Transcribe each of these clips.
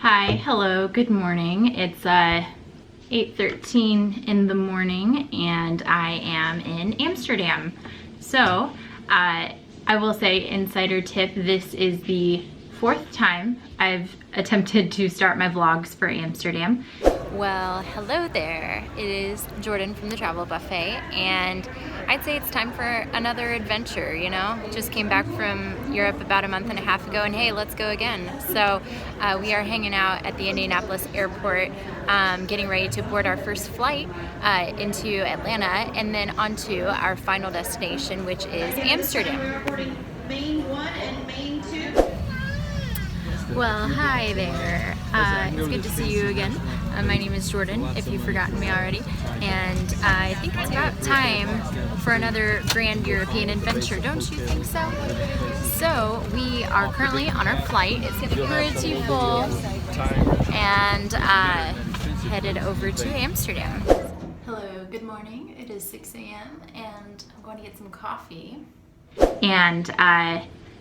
Hi, hello, good morning. It's 8:13 in the morning and I am in Amsterdam. So I will say, insider tip, this is the fourth time I've attempted to start my vlogs for Amsterdam. Well, hello there. It is Jordan from the Travel Buffet, and I'd say it's time for another adventure, you know? Just came back from Europe about a month and a half ago, and hey, let's go again. So we are hanging out at the Indianapolis airport, getting ready to board our first flight into Atlanta, and then onto our final destination, which is Amsterdam. Main 1 and main 2. Well, hi there. It's good to see you again. My name is Jordan, if you've forgotten me already, and I think it's about time for another grand European adventure, don't you think so? So, we are currently on our flight. It's pretty full, and headed over to Amsterdam. Hello, good morning. It is 6 a.m. and I'm going to get some coffee. And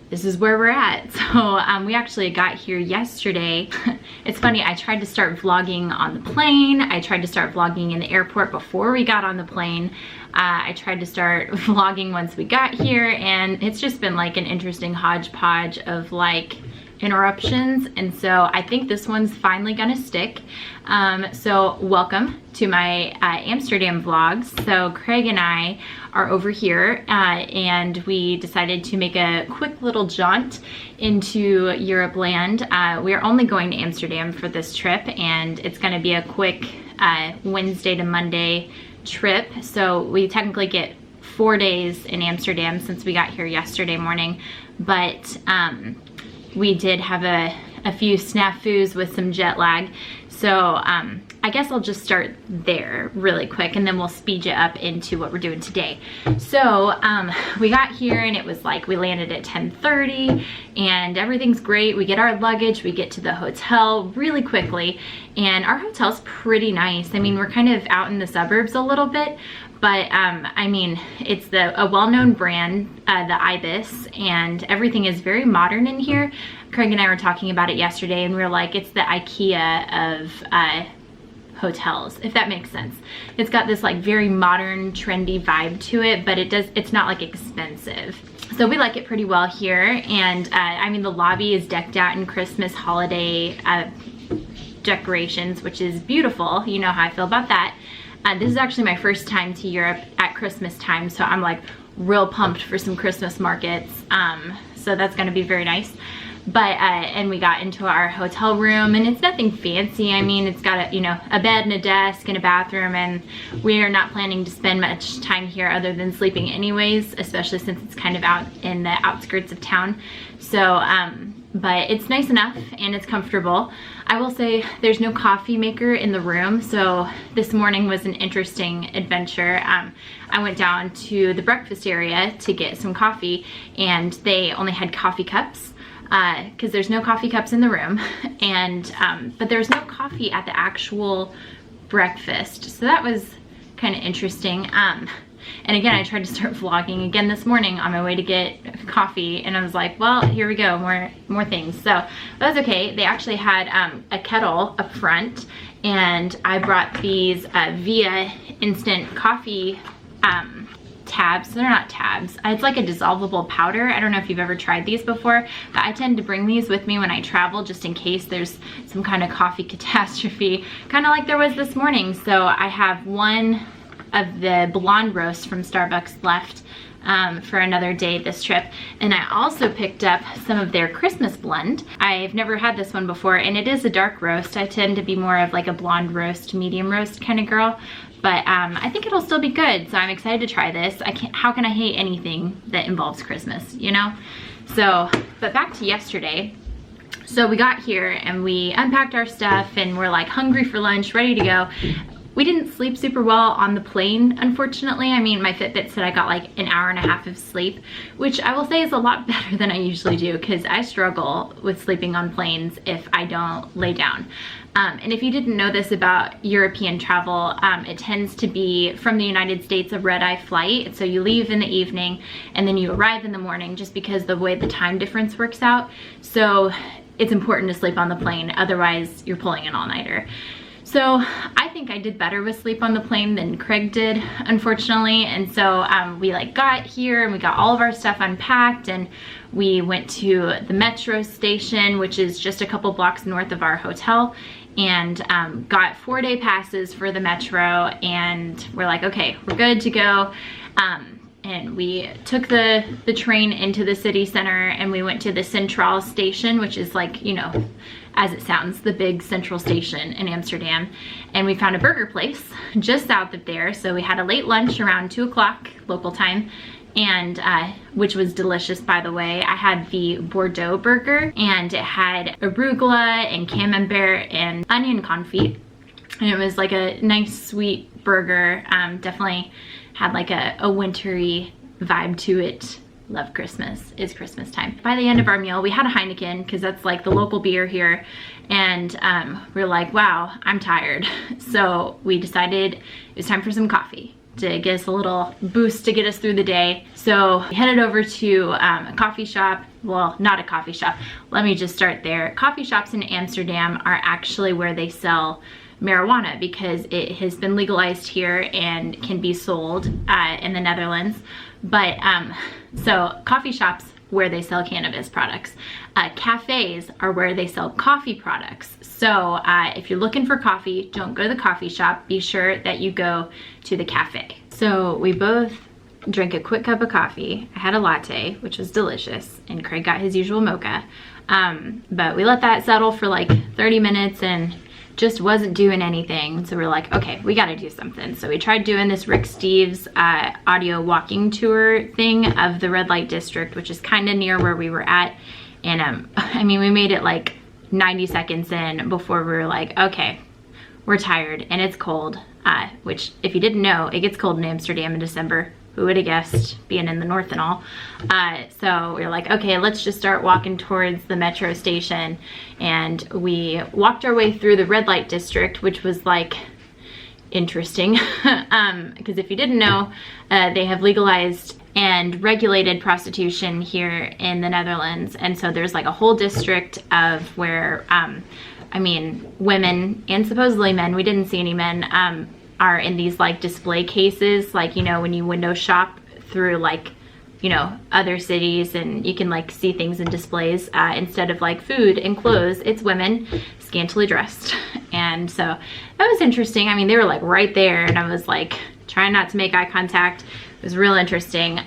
this is where we're at. So we actually got here yesterday. It's funny, I tried to start vlogging on the plane. I tried to start vlogging in the airport before we got on the plane. I tried to start vlogging once we got here, and it's just been like an interesting hodgepodge of like interruptions, and so I think this one's finally gonna stick. So welcome to my Amsterdam vlogs. So Craig and I are over here and we decided to make a quick little jaunt into Europe land. We are only going to Amsterdam for this trip, and it's gonna be a quick Wednesday to Monday trip. So we technically get 4 days in Amsterdam since we got here yesterday morning, but we did have a few snafus with some jet lag. So I guess I'll just start there really quick, and then we'll speed you up into what we're doing today. So we got here and it was like we landed at 10:30 and everything's great. We get our luggage, we get to the hotel really quickly, and our hotel's pretty nice. I mean, we're kind of out in the suburbs a little bit, but I mean, it's a well-known brand, the Ibis, and everything is very modern in here. Craig and I were talking about it yesterday, and we were like, it's the IKEA of hotels, if that makes sense. It's got this like very modern, trendy vibe to it, but it's not like expensive. So we like it pretty well here, and I mean, the lobby is decked out in Christmas holiday decorations, which is beautiful. You know how I feel about that. This is actually my first time to Europe at Christmas time, so I'm like real pumped for some Christmas markets. So that's gonna be very nice. But and we got into our hotel room, and it's nothing fancy. I mean, it's got a bed and a desk and a bathroom, and we are not planning to spend much time here other than sleeping anyways, especially since it's kind of out in the outskirts of town. So but it's nice enough and it's comfortable. I will say there's no coffee maker in the room, so this morning was an interesting adventure. I went down to the breakfast area to get some coffee, and they only had coffee cups because there's no coffee cups in the room, and but there's no coffee at the actual breakfast, so that was kind of interesting. And again, I tried to start vlogging again this morning on my way to get coffee, and I was like, well, here we go, more things. So that was okay. They actually had a kettle up front, and I brought these Via instant coffee tabs. They're not tabs. It's like a dissolvable powder. I don't know if you've ever tried these before, but I tend to bring these with me when I travel just in case there's some kind of coffee catastrophe, kind of like there was this morning. So I have one of the blonde roast from Starbucks left for another day this trip, and I also picked up some of their Christmas blend. I've never had this one before, and it is a dark roast. I tend to be more of like a blonde roast, medium roast kind of girl, but I think it'll still be good, so I'm excited to try this. How can I hate anything that involves Christmas, you know? So, but back to yesterday. So we got here and we unpacked our stuff, and we're like hungry for lunch, ready to go. We didn't sleep super well on the plane, unfortunately. I mean, my Fitbit said I got like an hour and a half of sleep, which I will say is a lot better than I usually do, because I struggle with sleeping on planes if I don't lay down. And if you didn't know this about European travel, it tends to be from the United States a red-eye flight. So you leave in the evening and then you arrive in the morning, just because the way the time difference works out. So it's important to sleep on the plane, otherwise you're pulling an all-nighter. So I think I did better with sleep on the plane than Craig did, unfortunately. And so we like got here and we got all of our stuff unpacked, and we went to the metro station, which is just a couple blocks north of our hotel, and got 4-day passes for the metro, and we're like, okay, we're good to go. And we took the train into the city center, and we went to the Centraal station, which is like, you know, as it sounds, the big central station in Amsterdam. And we found a burger place just south of there. So we had a late lunch around 2 o'clock local time, and which was delicious, by the way. I had the Bordeaux burger, and it had arugula and camembert and onion confit. And it was like a nice sweet burger. Definitely had like a wintry vibe to it. Love Christmas. It's Christmas time. By the end of our meal, we had a Heineken, because that's like the local beer here. And we were like, wow, I'm tired. So we decided it was time for some coffee to get us a little boost to get us through the day. So we headed over to a coffee shop. Well, not a coffee shop. Let me just start there. Coffee shops in Amsterdam are actually where they sell marijuana, because it has been legalized here and can be sold in the Netherlands. But so coffee shops where they sell cannabis products. Cafes are where they sell coffee products. So if you're looking for coffee, don't go to the coffee shop. Be sure that you go to the cafe. So we both drank a quick cup of coffee. I had a latte, which was delicious, and Craig got his usual mocha. But we let that settle for like 30 minutes and just wasn't doing anything. So we're like, okay, we got to do something. So we tried doing this Rick Steves audio walking tour thing of the red light district, which is kind of near where we were at. And I mean, we made it like 90 seconds in before we were like, okay, we're tired and it's cold. Which, if you didn't know, it gets cold in Amsterdam in December. Who would have guessed, being in the north and all. So we were like, okay, let's just start walking towards the metro station. And we walked our way through the red light district, which was like interesting. Because if you didn't know, they have legalized and regulated prostitution here in the Netherlands. And so there's like a whole district of where, I mean, women and supposedly men, we didn't see any men, are in these like display cases, like, you know, when you window shop through like, you know, other cities, and you can like see things in displays, instead of like food and clothes, it's women scantily dressed. And so that was interesting. I mean, they were like right there, and I was like trying not to make eye contact. It was real interesting.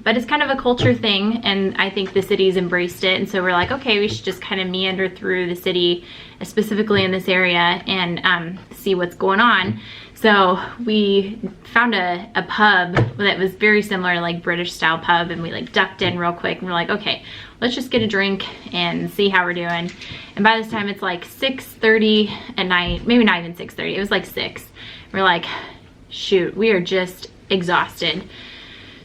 But it's kind of a culture thing, and I think the city's embraced it. And so we're like, okay, we should just kind of meander through the city, specifically in this area, and see what's going on. So we found a pub that was very similar to like British style pub, and we like ducked in real quick, and we're like, okay, let's just get a drink and see how we're doing. And by this time it's like 6:30 at night, maybe not even 6:30, it was like 6. We're like, shoot, we are just exhausted.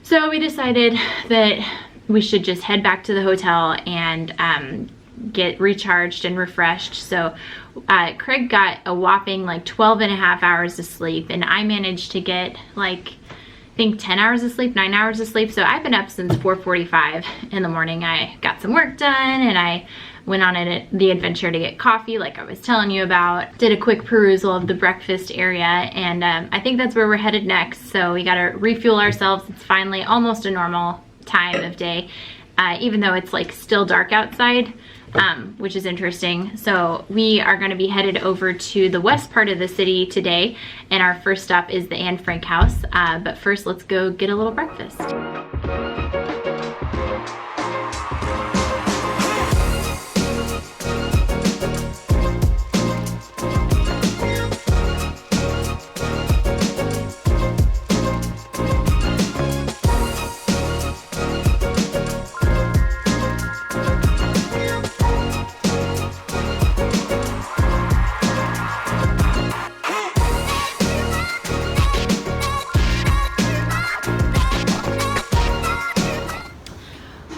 So we decided that we should just head back to the hotel and get recharged and refreshed. So Craig got a whopping like 12.5 hours of sleep, and I managed to get like, I think 10 hours of sleep, 9 hours of sleep. So I've been up since 4:45 in the morning. I got some work done, and I went on the adventure to get coffee like I was telling you about. Did a quick perusal of the breakfast area, and I think that's where we're headed next. So we gotta refuel ourselves. It's finally almost a normal time of day, even though it's like still dark outside. Which is interesting. So we are going to be headed over to the west part of the city today, and our first stop is the Anne Frank house. But first, let's go get a little breakfast.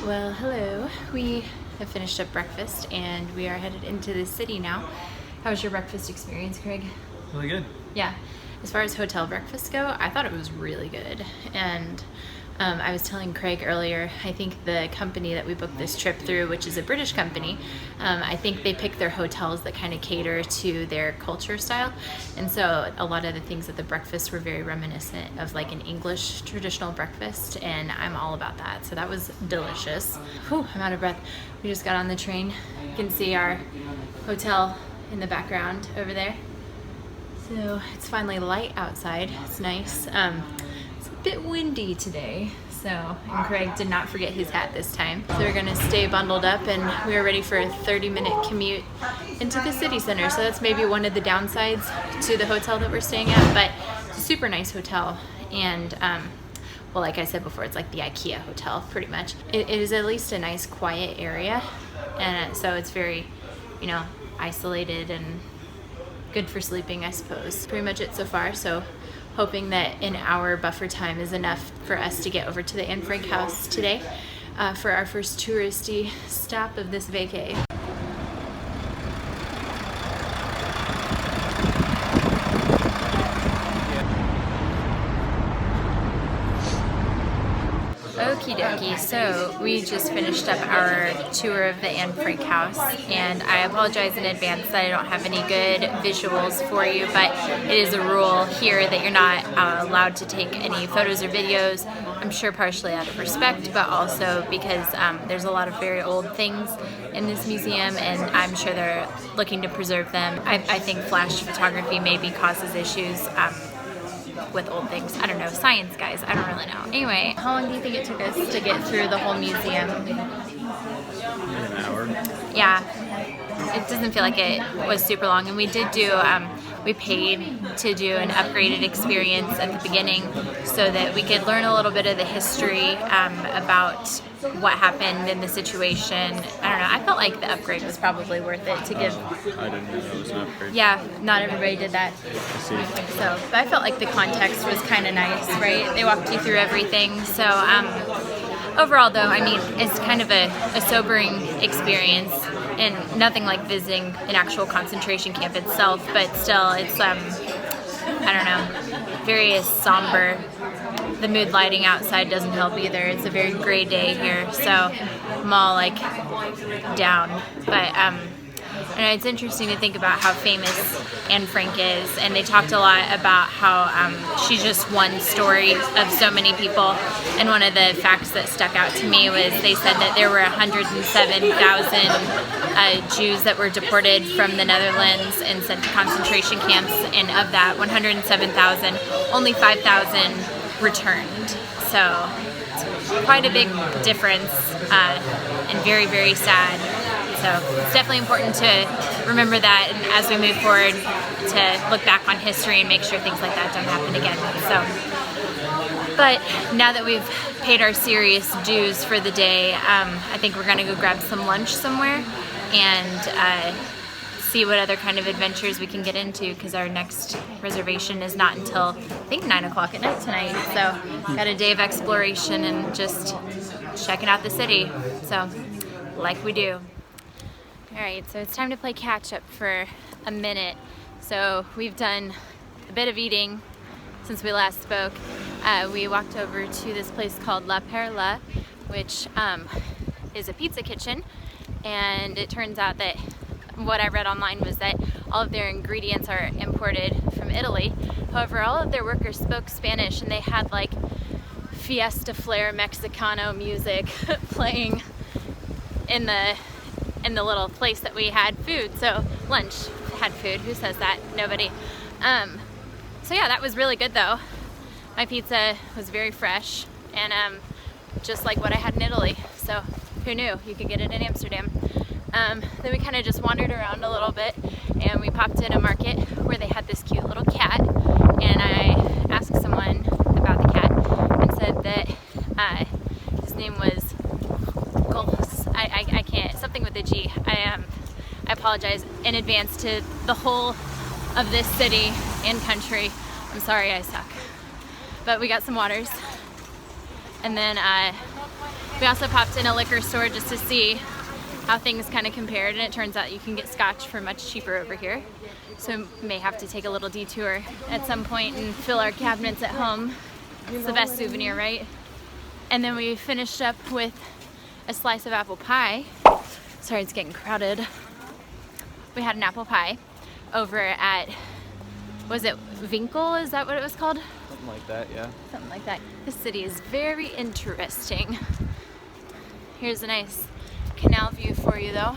Well, hello. We have finished up breakfast and we are headed into the city now. How was your breakfast experience, Craig? Really good. Yeah. As far as hotel breakfasts go, I thought it was really good. And I was telling Craig earlier, I think the company that we booked this trip through, which is a British company, I think they pick their hotels that kind of cater to their culture style. And so a lot of the things at the breakfast were very reminiscent of like an English traditional breakfast, and I'm all about that. So that was delicious. Whew, I'm out of breath. We just got on the train. You can see our hotel in the background over there. So it's finally light outside. It's nice. It's a bit windy today, and Craig did not forget his hat this time. So we're gonna stay bundled up, and we are ready for a 30-minute commute into the city center. So that's maybe one of the downsides to the hotel that we're staying at, but it's a super nice hotel. And well, like I said before, it's like the IKEA hotel, pretty much. It is at least a nice quiet area, and so it's very, you know, isolated and good for sleeping, I suppose. Pretty much it so far, so hoping that an hour buffer time is enough for us to get over to the Anne Frank house today for our first touristy stop of this vacay. Okie dokie, so we just finished up our tour of the Anne Frank house, and I apologize in advance that I don't have any good visuals for you, but it is a rule here that you're not allowed to take any photos or videos. I'm sure partially out of respect, but also because there's a lot of very old things in this museum, and I'm sure they're looking to preserve them. I think flash photography maybe causes issues with old things. I don't know. Science, guys. I don't really know. Anyway, how long do you think it took us to get through the whole museum? An hour. Yeah. It doesn't feel like it was super long. And we did do, we paid to do an upgraded experience at the beginning so that we could learn a little bit of the history about what happened in the situation. I don't know. I felt like the upgrade was probably worth it to give. I didn't know that was an upgrade. Yeah, not everybody did that. I see. So, but I felt like the context was kind of nice, right? They walked you through everything. So, overall though, I mean, it's kind of a sobering experience, and nothing like visiting an actual concentration camp itself, but still, it's, I don't know, very somber. The mood lighting outside doesn't help either. It's a very gray day here, so I'm all like down. But I don't know, it's interesting to think about how famous Anne Frank is, and they talked a lot about how she's just one story of so many people. And one of the facts that stuck out to me was they said that there were 107,000 Jews that were deported from the Netherlands and sent to concentration camps, and of that 107,000, only 5,000 returned. So it's quite a big difference, and very, very sad. So it's definitely important to remember that, and as we move forward, to look back on history and make sure things like that don't happen again. So, but now that we've paid our serious dues for the day, I think we're gonna go grab some lunch somewhere and see what other kind of adventures we can get into, because our next reservation is not until I think 9 o'clock at night tonight. So got a day of exploration and just checking out the city. So like we do. Alright, so it's time to play catch up for a minute. So we've done a bit of eating since we last spoke. We walked over to this place called La Perla, which is a pizza kitchen, and it turns out that what I read online was that all of their ingredients are imported from Italy. However, all of their workers spoke Spanish, and they had like Fiesta Flair Mexicano music playing in the little place that we had food. So lunch had food. Who says that? Nobody. So yeah, that was really good though. My pizza was very fresh and just like what I had in Italy. So who knew? You could get it in Amsterdam. Then we kind of just wandered around a little bit, and we popped in a market where they had this cute little cat, and I asked someone about the cat and said that his name was Golos. I can't, something with a G. I apologize in advance to the whole of this city and country. I'm sorry, I suck. But we got some waters, and then we also popped in a liquor store just to see how things kind of compared, and it turns out you can get scotch for much cheaper over here. So we may have to take a little detour at some point and fill our cabinets at home. It's the best souvenir, right? And then we finished up with a slice of apple pie. Sorry, it's getting crowded. We had an apple pie over at, was it Winkel? Is that what it was called? Something like that, yeah. Something like that. This city is very interesting. Here's a nice canal view for you though.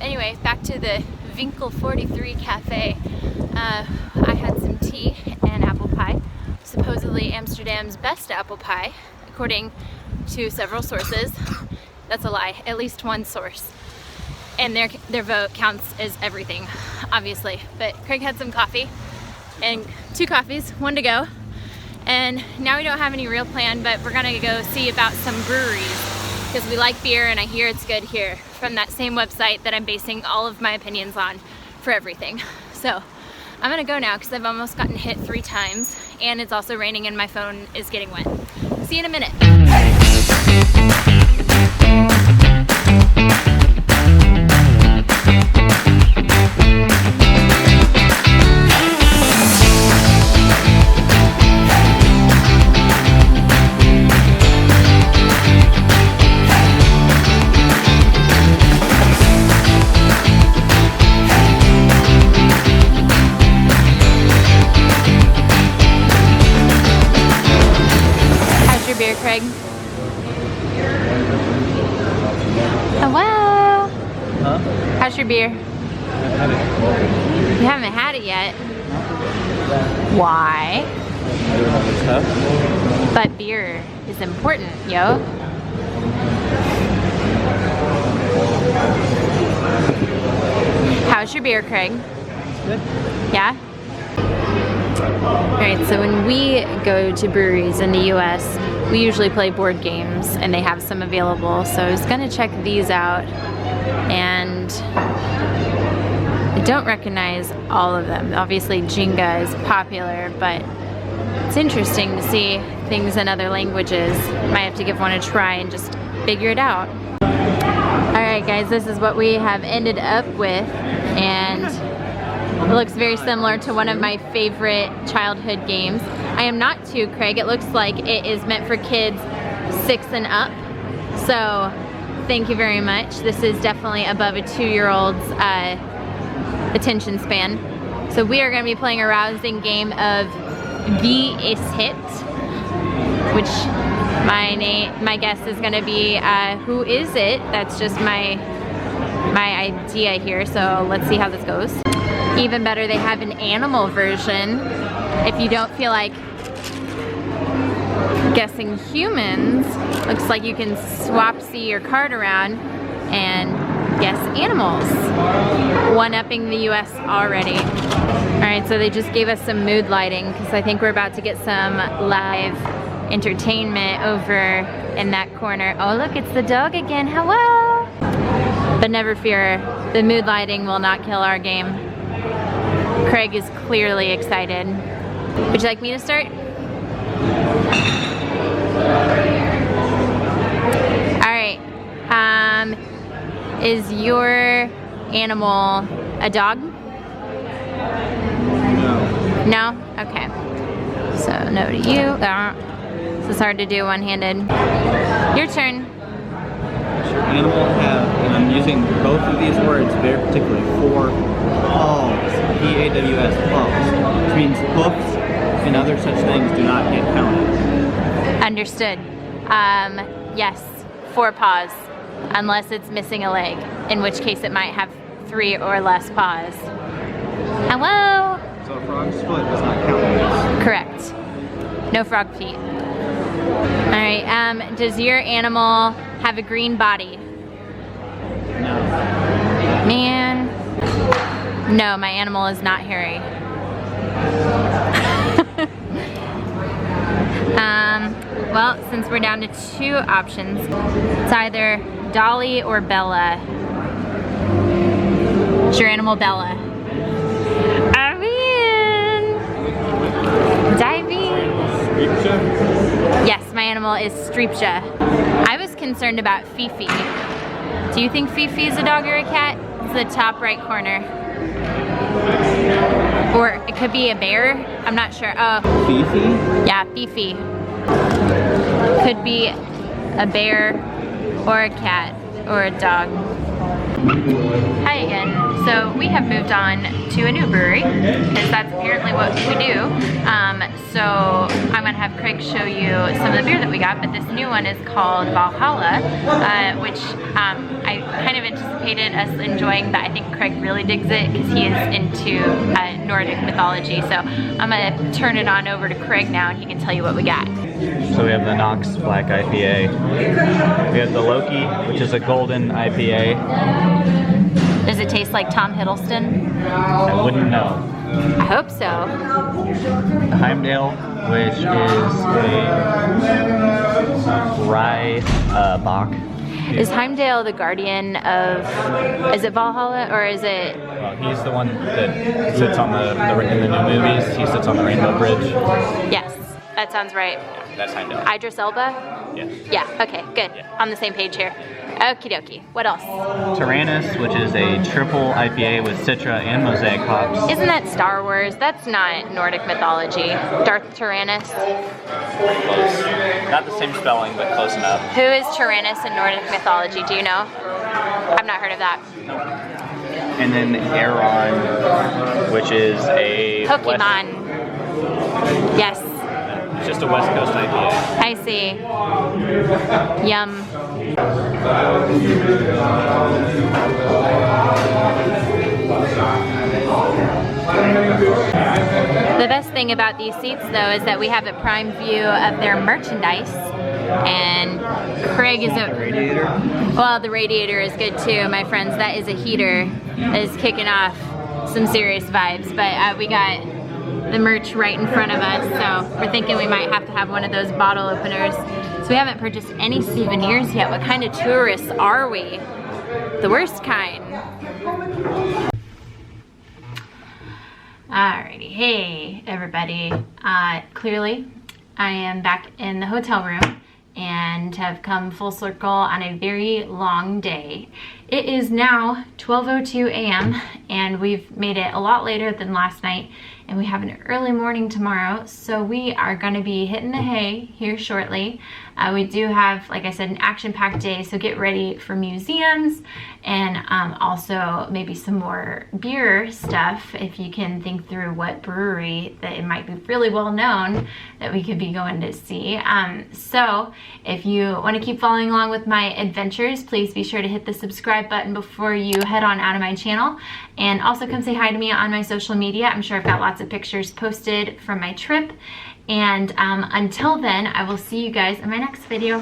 Anyway, back to the Winkel 43 Cafe. I had some tea and apple pie. Supposedly Amsterdam's best apple pie, according to several sources. That's a lie, at least one source. And their vote counts as everything, obviously. But Craig had some coffee, and 2 coffees, 1 to go. And now we don't have any real plan, but we're gonna go see about some breweries, because we like beer and I hear it's good here, from that same website that I'm basing all of my opinions on for everything. So I'm gonna go now because I've almost gotten hit 3 times, and it's also raining and my phone is getting wet. See you in a minute. Beer, Craig. Hello. Huh? How's your beer? You haven't had it yet. Why? It's tough. But beer is important, yo. How's your beer, Craig? Good. Yeah? Alright, so when we go to breweries in the US, we usually play board games, and they have some available, so I was gonna check these out, and I don't recognize all of them. Obviously Jenga is popular, but it's interesting to see things in other languages. Might have to give one a try and just figure it out. Alright guys, this is what we have ended up with, and it looks very similar to one of my favorite childhood games. I am not 2, Craig. It looks like it is meant for kids 6 and up. So thank you very much. This is definitely above a 2-year-old's attention span. So we are going to be playing a rousing game of Wie is it, which my guess is going to be who is it. That's just my idea here. So let's see how this goes. Even better, they have an animal version. If you don't feel like guessing humans, looks like you can see your card around and guess animals. One-upping the US already. Alright, so they just gave us some mood lighting because I think we're about to get some live entertainment over in that corner. Oh look, it's the dog again, hello! But never fear, the mood lighting will not kill our game. Craig is clearly excited. Would you like me to start? Alright, is your animal a dog? No. No? Okay. So no to you. This is hard to do one-handed. Your turn. Does your animal have, and I'm using both of these words very particularly, 4 paws, P-A-W-S, paws, which means hoofs and other such things do not get counted. Understood. Yes, 4 paws, unless it's missing a leg, in which case it might have 3 or less paws. Hello? So a frog's foot does not count. Correct. No frog feet. Alright, does your animal have a green body? No. Man. No, my animal is not hairy. Well, since we're down to 2 options, it's either Dolly or Bella. Is your animal Bella? I'm in! Diving! Yes, my animal is Streepja. I was concerned about Fifi. Do you think Fifi is a dog or a cat? It's the top right corner. Or it could be a bear. I'm not sure. Oh. Fifi? Yeah, Fifi. Could be a bear or a cat or a dog. Hi again. So we have moved on to a new brewery because that's apparently what we do. So I'm gonna have Craig show you some of the beer that we got, but this new one is called Valhalla, which I kind of anticipated us enjoying, but I think Craig really digs it because he is into Nordic mythology. So I'm gonna turn it on over to Craig now and he can tell you what we got. So we have the Nox Black IPA. We have the Loki, which is a golden IPA. Does it taste like Tom Hiddleston? I wouldn't know. I hope so. The Heimdall, which is a rye Bach. Is Heimdall the guardian of, is it Valhalla or is it? Well, he's the one that sits on in the new movies. He sits on the Rainbow Bridge. Yes, that sounds right. Yeah, that's Heimdall. Idris Elba? Yes. Yeah, okay, good. Yeah. On the same page here. Okie dokie. What else? Tyrannus, which is a triple IPA with Citra and Mosaic hops. Isn't that Star Wars? That's not Nordic mythology. Darth Tyrannus? Pretty close. Not the same spelling, but close enough. Who is Tyrannus in Nordic mythology? Do you know? I've not heard of that. And then Aeron, which is a Pokemon. Yes. It's just a West Coast IPA. I see. Yum. The best thing about these seats though is that we have a prime view of their merchandise, and Craig is a Radiator? well, the radiator is good too, my friends. That is a heater that is kicking off some serious vibes, but we got the merch right in front of us, so we're thinking we might have to have one of those bottle openers. So we haven't purchased any souvenirs yet. What kind of tourists are we? The worst kind. Alrighty, hey everybody. Clearly I am back in the hotel room and have come full circle on a very long day. It is now 12:02 a.m. and we've made it a lot later than last night, and we have an early morning tomorrow, so we are going to be hitting the hay here shortly. We do have, like I said, an action-packed day, so get ready for museums and also maybe some more beer stuff if you can think through what brewery that it might be really well known that we could be going to see. So if you want to keep following along with my adventures, please be sure to hit the subscribe button before you head on out of my channel, and also come say hi to me on my social media. I'm sure I've got lots of pictures posted from my trip, and until then I will see you guys in my next video.